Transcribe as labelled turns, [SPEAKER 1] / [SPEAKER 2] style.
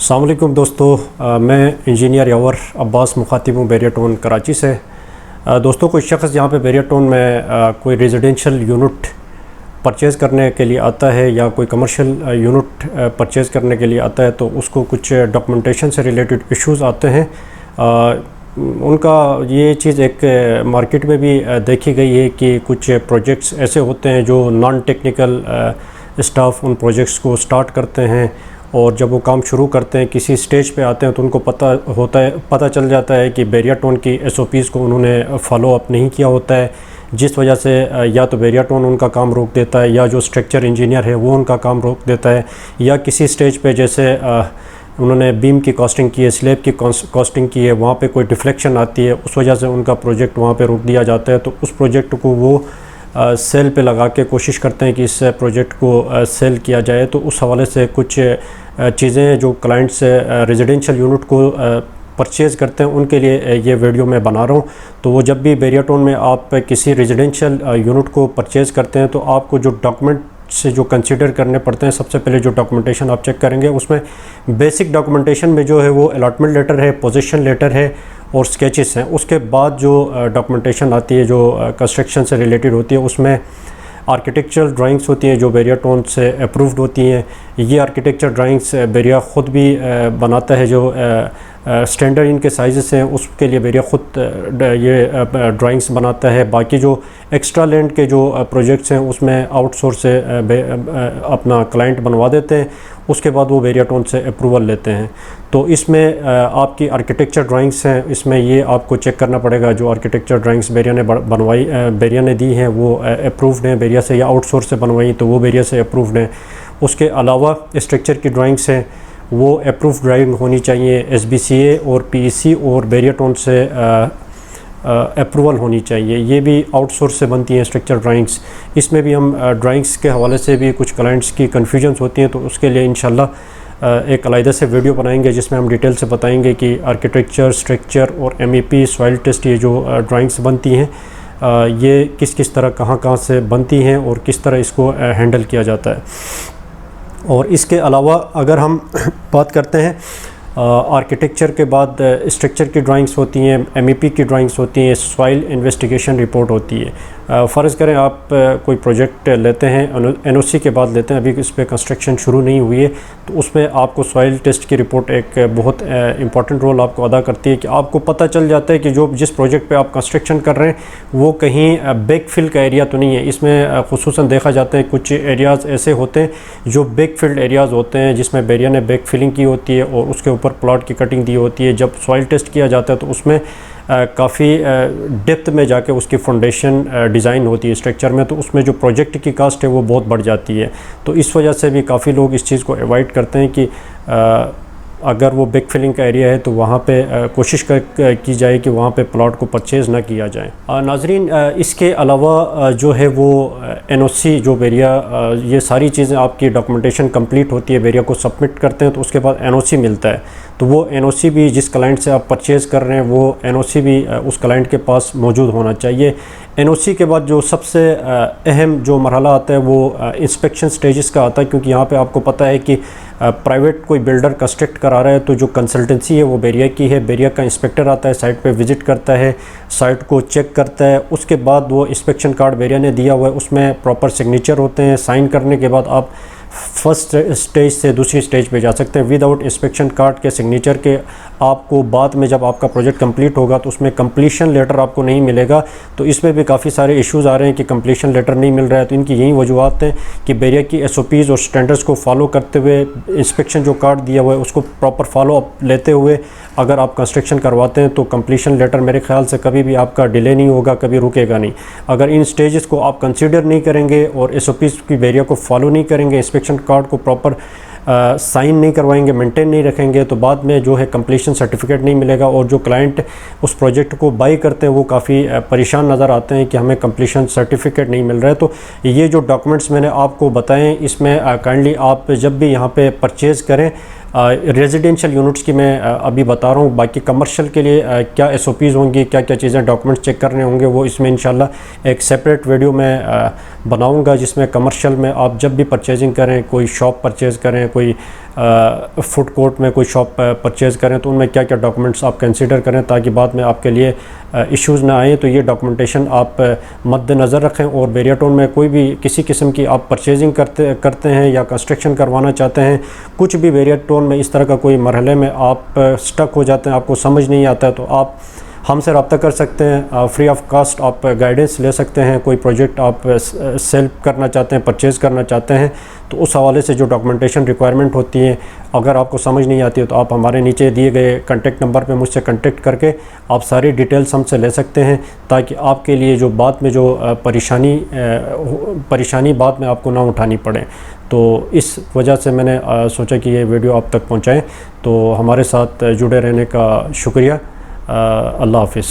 [SPEAKER 1] अस्सलाम वालेकुम दोस्तों, मैं इंजीनियर यावर अब्बास मुखातिब हूँ बैरिया टाउन कराची से। दोस्तों, कोई शख्स यहाँ पे बैरिया टाउन में कोई रेजिडेंशियल यूनिट परचेज़ करने के लिए आता है या कोई कमर्शियल यूनिट परचेज़ करने के लिए आता है तो उसको कुछ डॉक्यूमेंटेशन से रिलेटेड इश्यूज़ आते हैं। उनका ये चीज़ एक मार्केट में भी देखी गई है कि कुछ प्रोजेक्ट्स ऐसे होते हैं जो नॉन टेक्निकल स्टाफ उन प्रोजेक्ट्स को स्टार्ट करते हैं और जब वो काम शुरू करते हैं किसी स्टेज पे आते हैं तो उनको पता चल जाता है कि बैरिया टाउन की SOPs को उन्होंने फॉलो अप नहीं किया होता है, जिस वजह से या तो बैरिया टाउन उनका काम रोक देता है या जो स्ट्रक्चर इंजीनियर है वो उनका काम रोक देता है, या किसी स्टेज पे जैसे उन्होंने बीम की कॉस्टिंग की है, स्लैब की कॉस्टिंग की है, वहाँ पे कोई डिफ्लेक्शन आती है, उस वजह से उनका प्रोजेक्ट वहाँ पे रोक दिया जाता है। तो उस प्रोजेक्ट को वो सेल पे लगा के कोशिश करते हैं कि इस प्रोजेक्ट को सेल किया जाए। तो उस हवाले से कुछ चीज़ें जो क्लाइंट्स रेजिडेंशियल यूनिट को परचेज़ करते हैं उनके लिए ये वीडियो मैं बना रहा हूँ। तो वो जब भी बैरिया टाउन में आप किसी रेजिडेंशियल यूनिट को परचेज़ करते हैं तो आपको जो डॉक्यूमेंट से जो कंसीडर करने पड़ते हैं, सबसे पहले जो डॉक्यूमेंटेशन आप चेक करेंगे उसमें बेसिक डॉक्यूमेंटेशन में जो है वो अलॉटमेंट लेटर है, पोजीशन लेटर है और स्केचेस हैं। उसके बाद जो डॉक्यूमेंटेशन आती है जो कंस्ट्रक्शन से रिलेटेड होती है उसमें आर्किटेक्चरल ड्राइंग्स होती हैं जो बैरिया टाउन से अप्रूव्ड होती हैं। ये आर्किटेक्चर ड्राइंग्स बैरिया ख़ुद भी बनाता है, जो स्टैंडर्ड इनके साइज़ हैं उसके लिए बैरिया ख़ुद ये ड्राइंग्स बनाता है। बाकी जो एक्स्ट्रा लैंड के जो प्रोजेक्ट्स हैं उसमें आउटसोर्स से अपना क्लाइंट बनवा देते हैं, उसके बाद वो बैरिया टाउन से अप्रूवल लेते हैं। तो इसमें आपकी आर्किटेक्चर ड्राइंग्स हैं, इसमें ये आपको चेक करना पड़ेगा जो आर्किटेक्चर ड्राइंग्स बैरिया ने बैरिया ने दी हैं वो अप्रूव्ड हैं बैरिया से, या आउटसोर्स से बनवाई तो वो बैरिया से अप्रूव्ड हैं। उसके अलावा स्ट्रक्चर की ड्राइंग्स हैं वो अप्रूव्ड ड्राइंग होनी चाहिए, SBCA और PEC और बैरिया टाउन से अप्रूवल होनी चाहिए। ये भी आउटसोर्स से बनती हैं स्ट्रक्चर ड्राइंग्स। इसमें भी हम ड्राइंग्स के हवाले से भी कुछ क्लाइंट्स की कन्फ्यूजन्स होती हैं, तो उसके लिए इंशाल्लाह एक अलग से वीडियो बनाएंगे जिसमें हम डिटेल से बताएंगे कि आर्किटेक्चर, स्ट्रक्चर और MEP, सॉइल टेस्ट, ये जो ड्राइंग्स बनती हैं ये किस किस तरह कहाँ से बनती हैं और किस तरह इसको हैंडल किया जाता है। और इसके अलावा अगर हम बात करते हैं आर्किटेक्चर के बाद स्ट्रक्चर की ड्राइंग्स होती हैं, MEP की ड्राइंग्स होती हैं, सॉइल इन्वेस्टिगेशन रिपोर्ट होती है। फ़र्ज़ करें आप कोई प्रोजेक्ट लेते हैं, NOC के बाद लेते हैं, अभी इस पर कंस्ट्रक्शन शुरू नहीं हुई है, तो उसमें आपको सॉइल टेस्ट की रिपोर्ट एक बहुत इंपॉर्टेंट रोल आपको अदा करती है कि आपको पता चल जाता है कि जो जिस प्रोजेक्ट पे आप कंस्ट्रक्शन कर रहे हैं वो कहीं बैकफिल का एरिया तो नहीं है। इसमें खुसूसन देखा जाता है कुछ एरियाज़ ऐसे होते हैं जो बैकफिल्ड एरियाज़ होते हैं जिसमें बैरिया ने बैक फिलिंग की होती है और उसके ऊपर प्लॉट की कटिंग दी होती है। जब सॉइल टेस्ट किया जाता है तो उसमें काफ़ी डेप्थ में जाके उसकी फाउंडेशन डिज़ाइन होती है स्ट्रक्चर में, तो उसमें जो प्रोजेक्ट की कास्ट है वो बहुत बढ़ जाती है। तो इस वजह से भी काफ़ी लोग इस चीज़ को अवॉइड करते हैं कि अगर वो बैक फिलिंग का एरिया है तो वहाँ पे कोशिश की जाए कि वहाँ पे प्लॉट को परचेज़ ना किया जाए। नाजरीन, इसके अलावा जो है वो NOC जो बैरिया ये सारी चीज़ें आपकी डॉक्यूमेंटेशन कंप्लीट होती है, बैरिया को सबमिट करते हैं तो उसके बाद NOC मिलता है। तो वो NOC भी जिस क्लाइंट से आप परचेज़ कर रहे हैं वो NOC भी उस क्लाइंट के पास मौजूद होना चाहिए। NOC के बाद जो सबसे अहम जो मरहला आता है वो इंस्पेक्शन स्टेजेस का आता है, क्योंकि यहाँ पे आपको पता है कि प्राइवेट कोई बिल्डर कंस्ट्रक्ट करा रहा है तो जो कंसल्टेंसी है वो बैरिया की है। बैरिया का इंस्पेक्टर आता है, साइट पे विज़िट करता है, साइट को चेक करता है, उसके बाद वो इंस्पेक्शन कार्ड बैरिया ने दिया हुआ है उसमें प्रॉपर सिग्नेचर होते हैं। साइन करने के बाद आप फर्स्ट स्टेज से दूसरी स्टेज पे जा सकते हैं। विदाउट इंस्पेक्शन कार्ड के सिग्नेचर के आपको बाद में जब आपका प्रोजेक्ट कंप्लीट होगा तो उसमें कंप्लीशन लेटर आपको नहीं मिलेगा। तो इसमें भी काफ़ी सारे इश्यूज़ आ रहे हैं कि कंप्लीशन लेटर नहीं मिल रहा है। तो इनकी यही वजूहत हैं कि बैरिया की SOPs और स्टैंडर्ड्स को फॉलो करते हुए इंस्पेक्शन जो कार्ड दिया हुआ है उसको प्रॉपर फॉलो अप लेते हुए अगर आप कंस्ट्रक्शन करवाते हैं तो कंप्लीशन लेटर मेरे ख्याल से कभी भी आपका डिले नहीं होगा, कभी रुकेगा नहीं। अगर इन स्टेजेस को आप कंसीडर नहीं करेंगे और SOPs की बैरिया को फॉलो नहीं करेंगे, इंस्पेक्शन कार्ड को प्रॉपर साइन नहीं करवाएंगे, मेंटेन नहीं रखेंगे, तो बाद में जो है कंप्लीशन सर्टिफिकेट नहीं मिलेगा और जो क्लाइंट उस प्रोजेक्ट को बाई करते हैं वो काफ़ी परेशान नज़र आते हैं कि हमें कंप्लीशन सर्टिफिकेट नहीं मिल रहा है। तो ये जो डॉक्यूमेंट्स मैंने आपको बताएं इसमें काइंडली आप जब भी यहाँ पे परचेज़ करें, रेजिडेंशियल यूनिट्स की मैं अभी बता रहा हूँ, बाकी कमर्शियल के लिए क्या SOPs होंगी, क्या क्या चीज़ें डॉक्यूमेंट्स चेक करने होंगे वो इसमें इंशाल्लाह एक सेपरेट वीडियो में बनाऊँगा जिसमें कमर्शियल में आप जब भी परचेजिंग करें, कोई शॉप परचेज़ करें, कोई फूड कोर्ट में कोई शॉप परचेज़ करें तो उनमें क्या क्या डॉक्यूमेंट्स आप कंसीडर करें ताकि बाद में आपके लिए इश्यूज़ ना आए। तो ये डॉक्यूमेंटेशन आप मद्देनज़र रखें। और बैरियर टाउन में कोई भी किसी किस्म की आप परचेजिंग करते हैं या कंस्ट्रक्शन करवाना चाहते हैं, कुछ भी बैरियर टाउन में इस तरह का कोई मरहले में आप स्टक हो जाते हैं, आपको समझ नहीं आता है, तो आप हमसे रब्ता कर सकते हैं। फ्री ऑफ कास्ट आप गाइडेंस ले सकते हैं। कोई प्रोजेक्ट आप सेल करना चाहते हैं, परचेज़ करना चाहते हैं, तो उस हवाले से जो डॉक्यूमेंटेशन रिक्वायरमेंट होती है अगर आपको समझ नहीं आती है तो आप हमारे नीचे दिए गए कॉन्टेक्ट नंबर पे मुझसे कॉन्टेक्ट करके आप सारी डिटेल्स हमसे ले सकते हैं, ताकि आपके लिए जो बाद में जो परेशानी बाद में आपको ना उठानी पड़े। तो इस वजह से मैंने सोचा कि ये वीडियो आप तक पहुँचाएँ। तो हमारे साथ जुड़े रहने का शुक्रिया। अल्लाह हाफ़िज़।